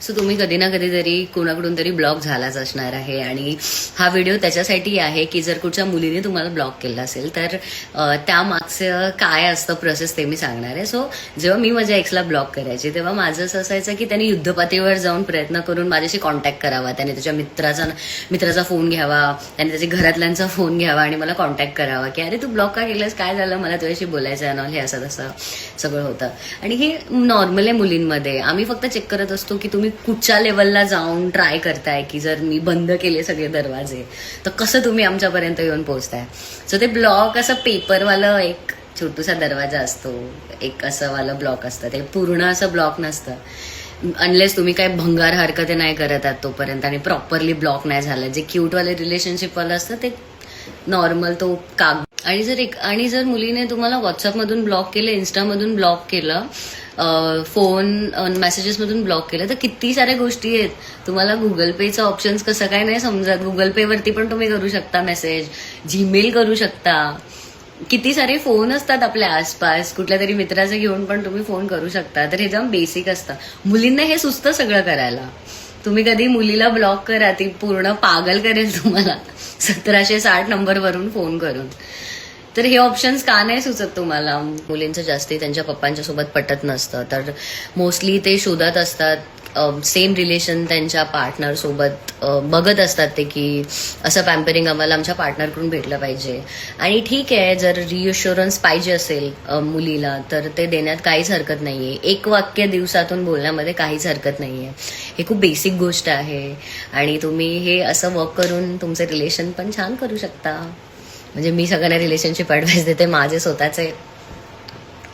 So तुम्ही कधी ना कधीतरी कोणाकडून तरी ब्लॉक झालाच असणार आहे आणि हा व्हिडिओ त्याच्यासाठी आहे की जर कुठच्या मुलीने तुम्हाला ब्लॉक केला असेल तर त्यामागचं काय असतं प्रोसेस ते मी सांगणार आहे. सो जेव्हा मी माझ्या एक्सला ब्लॉक करायचे तेव्हा माझं असं असायचं की त्यांनी युद्धपातळीवर जाऊन प्रयत्न करून माझ्याशी कॉन्टॅक्ट करावा, त्याने त्याच्या मित्राचा फोन घ्यावा, त्याने त्याच्या घरातल्यांचा फोन घ्यावा आणि मला कॉन्टॅक्ट करावा की अरे तू ब्लॉक का केलंस, काय झालं, मला तुझ्याशी बोलायचं आहे ना, हे असं तसं सगळं होतं. आणि हे नॉर्मल आहे मुलींमध्ये. आम्ही फक्त चेक करत असतो की तुम्ही कुठच्या लेवलला जाऊन ट्राय करताय की जर मी बंद केले सगळे दरवाजे तर कसं तुम्ही आमच्यापर्यंत येऊन पोहोचताय. सो ते ब्लॉक असं पेपरवालं एक छोटूसा दरवाजा असतो, एक असं वालं ब्लॉक असतं, ते पूर्ण असं ब्लॉक नसतं अनलेस तुम्ही काय भंगार हरकत नाही करत आहात तोपर्यंत आणि प्रॉपरली ब्लॉक नाही झालं. जे क्यूटवाले रिलेशनशिपवालं असतं ते नॉर्मल तो काग. आणि जर मुलीने तुम्हाला व्हॉट्सअपमधून ब्लॉक केलं, इन्स्टामधून ब्लॉक केलं, फोन मेसेजेसमधून ब्लॉक केलं, तर किती साऱ्या गोष्टी आहेत. तुम्हाला गुगल पेचं ऑप्शन्स कसं काय नाही समजत. गुगल पे वरती पण तुम्ही करू शकता मेसेज, जीमेल करू शकता. किती सारे फोन असतात आपल्या आसपास, कुठल्या तरी मित्राचे घेऊन पण तुम्ही फोन करू शकता. तर हे जाऊन बेसिक असतं. मुलींना हे सुचतं सगळं करायला. तुम्ही कधी मुलीला ब्लॉक करा, ती पूर्ण पागल करेल तुम्हाला 1760 नंबरवरून फोन करून. तर हे ऑप्शन्स का नाही सुचत तुम्हाला. मुलींचं जास्ती त्यांच्या पप्पांच्या सोबत पटत नसतं, तर मोस्टली ते शोधत असतात सेम रिलेशन त्यांच्या पार्टनर सोबत. बघत असतात ते की असं पॅम्परिंग आम्हाला आमच्या पार्टनरकडून भेटलं पाहिजे. आणि ठीक आहे, जर रिअश्युरन्स पाहिजे असेल मुलीला तर ते देण्यात काहीच हरकत नाहीये. एक वाक्य दिवसातून बोलण्यामध्ये काहीच हरकत नाहीये. हे खूप बेसिक गोष्ट आहे आणि तुम्ही हे असं वर्क करून तुमचे रिलेशन पण छान करू शकता. म्हणजे मी सगळ्यांना रिलेशनशिप ॲडवाईस देते, माझे स्वतःचे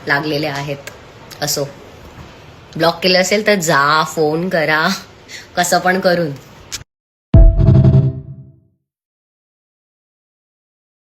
लागलेले आहेत. असो, ब्लॉक केलं असेल तर जा, फोन करा, कसं पण करून.